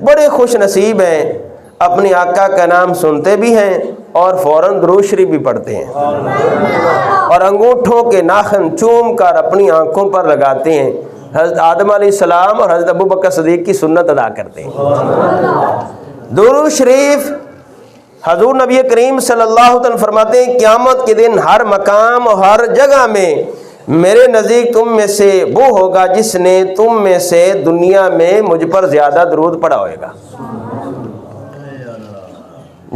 بڑے خوش نصیب ہیں، اپنے آقا کا نام سنتے بھی ہیں اور فوراً درود شریف بھی پڑھتے ہیں، اور انگوٹھوں کے ناخن چوم کر اپنی آنکھوں پر لگاتے ہیں، حضرت آدم علیہ السلام اور حضرت ابوبکر صدیق کی سنت ادا کرتے ہیں۔ درود شریف حضور نبی کریم صلی اللہ علیہ وسلم فرماتے ہیں قیامت کے دن ہر مقام اور ہر جگہ میں میرے نزدیک تم میں سے وہ ہوگا جس نے تم میں سے دنیا میں مجھ پر زیادہ درود پڑھا ہوئے گا۔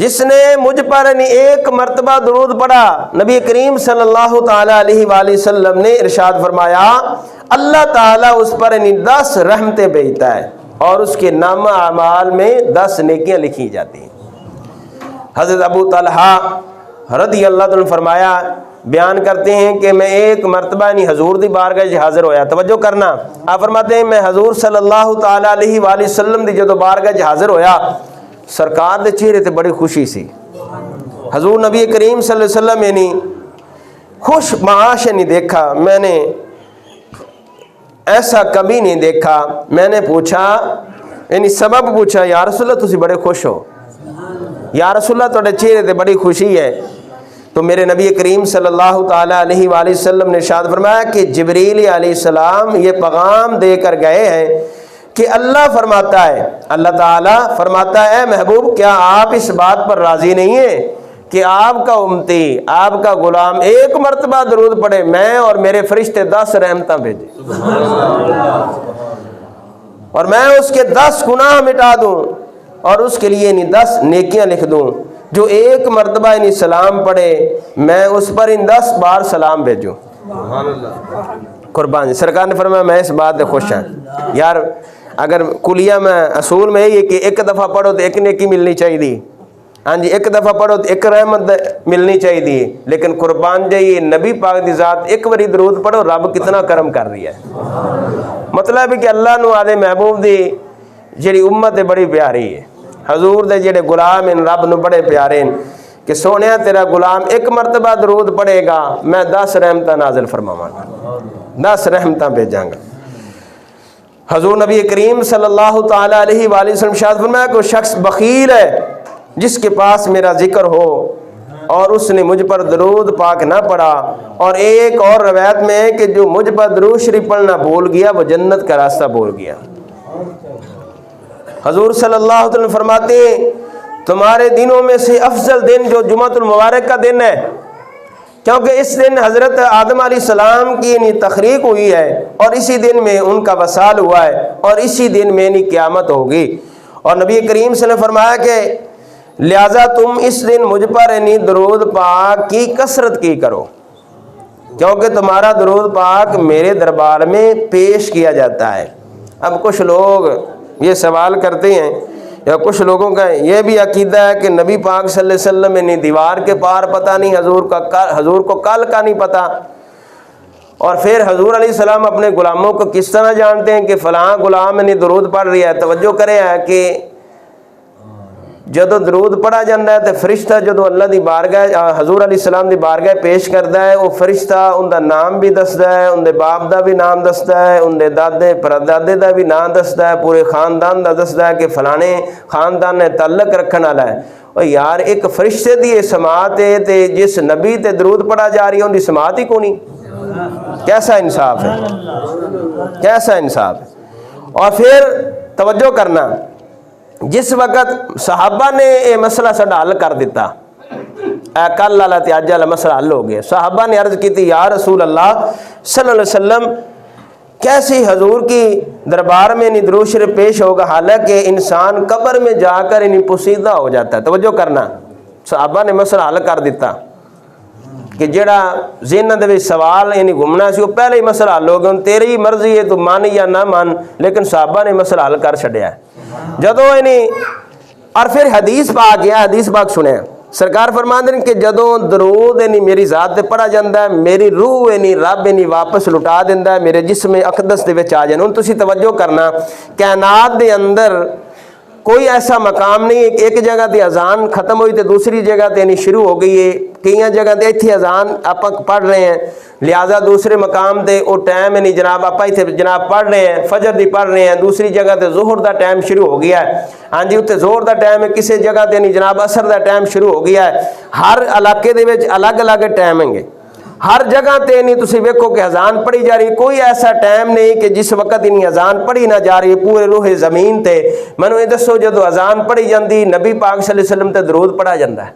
جس نے مجھ پر ایک مرتبہ درود پڑھا، نبی کریم صلی اللہ تعالی علیہ وآلہ وسلم نے ارشاد فرمایا اللہ تعالیٰ اس پر 10 رحمتیں بھیجتا ہے اور اس کے نامہ اعمال میں 10 نیکیاں لکھی جاتی ہیں۔ حضرت ابو طلحہ رضی اللہ عنہ فرمایا، بیان کرتے ہیں کہ میں ایک مرتبہ حضور دی بارگاہ وچ حاضر ہویا، توجہ کرنا، آپ فرماتے ہیں میں حضور صلی اللہ تعالی علیہ وآلہ وسلم دی جدو بارگاہ وچ حاضر ہویا، سرکار دے چہرے تے بڑی خوشی سی۔ حضور نبی کریم صلی اللہ علیہ وسلم یعنی خوش معاش نہیں دیکھا، میں نے ایسا کبھی نہیں دیکھا۔ میں نے پوچھا یعنی سبب پوچھا، یا رسول اللہ تسی بڑے خوش ہو، یا رسول اللہ تواڈے چہرے تے بڑی خوشی ہے۔ تو میرے نبی کریم صلی اللہ تعالی علیہ وآلہ وسلم نے ارشاد فرمایا کہ جبریل علیہ السلام یہ پیغام دے کر گئے ہیں کہ اللہ فرماتا ہے، اللہ تعالیٰ فرماتا ہے اے محبوب کیا آپ اس بات پر راضی نہیں ہیں کہ آپ کا امتی، آپ کا غلام ایک مرتبہ درود پڑھے، میں اور میرے فرشتے 10 رحمتاں بھیجیں اور میں اس کے 10 گناہ مٹا دوں اور اس کے لیے 10 نیکیاں لکھ دوں۔ جو ایک مرتبہ سلام پڑھے میں اس پر 10 بار سلام بھیجوں۔ قربان سرکار نے فرمایا میں اس بات سے خوش ہوں۔ یار اگر کلیہ میں اصول میں یہ کہ ایک دفعہ پڑھو تو ایک نیکی ملنی چاہیے، ہاں جی ایک دفعہ پڑھو تو ایک رحمت ملنی چاہیے، لیکن قربان جائیے نبی پاک دی ذات ایک باری درود پڑھو رب کتنا کرم کر رہی ہے۔ مطلب ہے کہ اللہ نو آدھے محبوب دی جڑی امت ہے بڑی پیاری ہے، حضور دے جڑے غلام ہیں رب نو بڑے پیارے ہیں کہ سونیا تیرا غلام ایک مرتبہ درود پڑھے گا میں 10 رحمتاں نازل فرماواں گا، 10 رحمتاں بھیجاں گا۔ حضور نبی کریم صلی اللہ تعالی علیہ وآلہ وسلم ارشاد فرمایا کوئی شخص بخیل ہے جس کے پاس میرا ذکر ہو اور اس نے مجھ پر درود پاک نہ پڑھا، اور ایک اور روایت میں ہے کہ جو مجھ پر درود شریف پڑھنا بھول گیا وہ جنت کا راستہ بھول گیا۔ حضور صلی اللہ علیہ وسلم فرماتے ہیں تمہارے دنوں میں سے افضل دن جو جمعۃ المبارک کا دن ہے، کیونکہ اس دن حضرت آدم علیہ السلام کی تخلیق ہوئی ہے اور اسی دن میں ان کا وصال ہوا ہے اور اسی دن میں قیامت ہوگی۔ اور نبی کریم صلی اللہ علیہ وسلم فرمایا کہ لہٰذا تم اس دن مجھ پر درود پاک کی کثرت کی کرو، کیونکہ تمہارا درود پاک میرے دربار میں پیش کیا جاتا ہے۔ اب کچھ لوگ یہ سوال کرتے ہیں یا کچھ لوگوں کا یہ بھی عقیدہ ہے کہ نبی پاک صلی اللہ علیہ وسلم نے دیوار کے پار پتہ نہیں، حضور کو کل کا نہیں پتہ، اور پھر حضور علیہ السلام اپنے غلاموں کو کس طرح جانتے ہیں کہ فلاں غلام نے درود پڑھ رہا ہے۔ توجہ کریں کہ جدو درود پڑھا جاتا ہے تو فرشتہ جدو اللہ دی بارگاہ حضور علیہ السلام دی بارگاہ پیش کرتا ہے، وہ فرشتہ ان دا نام بھی دستا ہے، ان دے باپ دا بھی نام دستا ہے، ان دے دادے پردادے دا بھی نام دستا ہے، پورے خاندان دا دستا ہے کہ فلانے خاندان نے تعلق رکھنے والا ہے۔ اور یار ایک فرشتے دی سماعت ہے تے جس نبی تے درود پڑھا جا رہی ہے ان دی سماعت ہی کونی، کیسا انصاف ہے، کیسا انصاف ہے۔ اور پھر توجہ کرنا، جس وقت صحابہ نے یہ مسئلہ ساڈا حل کر دیتا، کل والا تے اج والا مسئلہ حل ہو گیا، صحابہ نے عرض کی تھی یا رسول اللہ صلی اللہ علیہ وسلم کیسی حضور کی دربار میں درود شریف پیش ہوگا حالانکہ انسان قبر میں جا کر پوسیدہ ہو جاتا ہے۔ توجہ کرنا، صحابہ نے مسئلہ حل کر دیتا کہ جڑا ذہن دے سوال گھومنا سی وہ پہلے ہی مسئلہ حل ہو گیا، تیری مرضی ہے تو مان یا نہ مان، لیکن صحابہ نے مسئلہ حل کر چھڈیا ہے۔ جدو اور پھر حدیث پاک گیا، حدیث پاک سنیں سرکار فرماتے ہیں کہ جدوں درود میری ذات تے پڑھا جاتا ہے میری روح رب واپس لٹا دینا ہے میرے جسم اقدس دے وچ آ جانا۔ ہن تسی توجہ کرنا، کائنات دے اندر کوئی ایسا مقام نہیں ایک جگہ تے اذان ختم ہوئی تے دوسری جگہ تے شروع ہو گئی ہے، کئی جگہ تے ایتھے اذان آپ پڑھ رہے ہیں، لہٰذا دوسرے مقام تے وہ ٹائم نہیں جناب، آپ ایتھے جناب پڑھ رہے ہیں فجر دی پڑھ رہے ہیں، دوسری جگہ تے ظہر دا ٹائم شروع ہو گیا ہے، ہاں جی اتنے ظہر دا ٹائم ہے، کسی جگہ تے نہیں جناب عصر دا ٹائم شروع ہو گیا ہے، ہر علاقے دے وچ الگ الگ ٹائم ہیں گے، ہر جگہ تے نہیں تسی ویکھو کہ اذان پڑھی جا رہی، کوئی ایسا ٹائم نہیں کہ جس وقت انہیں اذان پڑھی نہ جا رہی پورے روح زمین تے۔ مینوں یہ دسو جدو اذان پڑھی جاندی نبی پاک صلی اللہ علیہ وسلم تے درود پڑھا جاندہ ہے،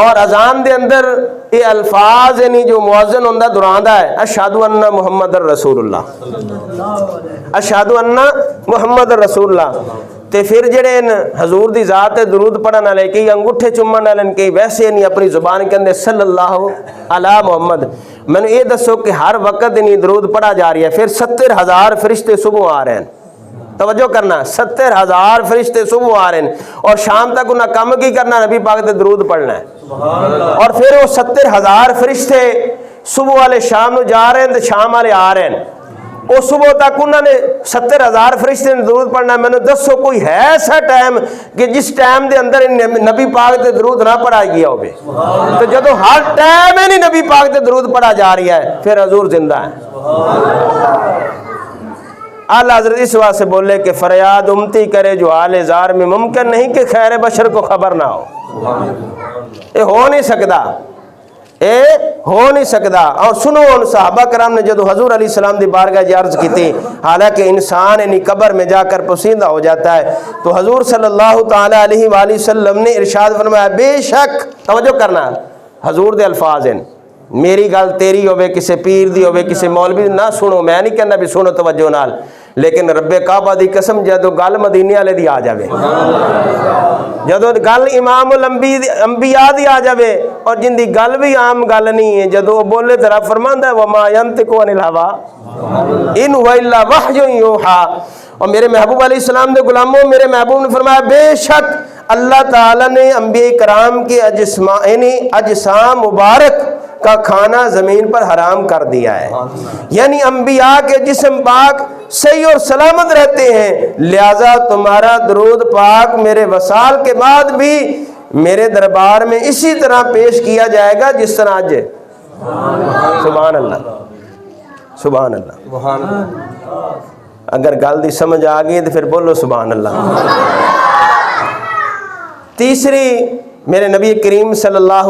اور اذان دے اندر یہ الفاظ یعنی جو مؤذن ہوندہ دراندہ ہے اشہد ان محمد رسول اللہ، اشہد ان محمد رسول اللہ، تے پھر جڑے حضور دی ذات درود پڑھن والے کئی انگوٹھے چومن والے کئی ویسے نہیں اپنی زبان کے اندر صلی اللہ علی محمد۔ میں نے یہ دسو کہ ہر وقت نہیں درود پڑھا جا رہی ہے، پھر 70,000 فرشتے صبح آ رہے ہیں، توجہ کرنا 70,000 فرشتے صبح آ رہے ہیں، اور شام تک انہیں کم کی کرنا نبی پاک تے درود پڑھنا ہے، اور پھر وہ 70,000 فرشتے صبح والے شام نو جا رہے ہیں تو شام والے آ رہے ہیں، وہ صبح تک انہوں نے 70,000 فرشتے نے درود پڑھنا ہے۔ میں نے دسو کوئی ہے ایسا ٹائم کہ جس ٹائم دے اندر نبی پاک تے درود نہ پڑھا گیا ہوئے؟ تو جدو ہر ٹائم ہی نہیں نبی پاک تے درود پڑھا جا رہی ہے پھر حضور زندہ ہے۔ اعلیٰ حضرت اس واسطے سے بولے کہ فریاد امتی کرے جو حال زار میں ممکن نہیں کہ خیر بشر کو خبر نہ ہو، یہ ہو نہیں سکتا، ہو نہیں سکتا۔ اور سنو ان صحابہ کرام نے جدو حضور علیہ السلام دی بارگاہ جی عرض کی تھی، حالانکہ انسان یعنی قبر میں جا کر پوسیدہ ہو جاتا ہے، تو حضور صلی اللہ تعالیٰ علیہ وآلہ وسلم نے ارشاد فرمایا بے شک، توجہ کرنا حضور دے الفاظ ہیں، میری گل تیری ہوئے کسی پیر دی ہوئے کسی مولوی نہ سنو، میں نہیں کہنا بھی سنو توجہ نال، لیکن رب کعبہ دی قسم جدو گل مدینے والے دی آ جاوے، جدو گل امام الانبیاء دی آ جاوے، اور جن دی گل بھی عام گل نہیں ہے، جدو بولے تو رب فرماندا ہے وما ينطق عن الهوى ان هو الا وحی یوحى۔ اور میرے محبوب علیہ السلام دے غلاموں، میرے محبوب نے فرمایا بے شک اللہ تعالیٰ نے انبیاء کرام کے اجسام مبارک کا کھانا زمین پر حرام کر دیا ہے، یعنی انبیاء کے جسم پاک صحیح اور سلامت رہتے ہیں، لہذا تمہارا درود پاک میرے وصال کے بعد بھی میرے دربار میں اسی طرح پیش کیا جائے گا جس طرح آج ہے۔ سبحان اللہ، سبحان اللہ۔ اگر گل دی سمجھ آ گئی تو پھر بولو سبحان اللہ۔ تیسری، میرے نبی کریم صلی اللہ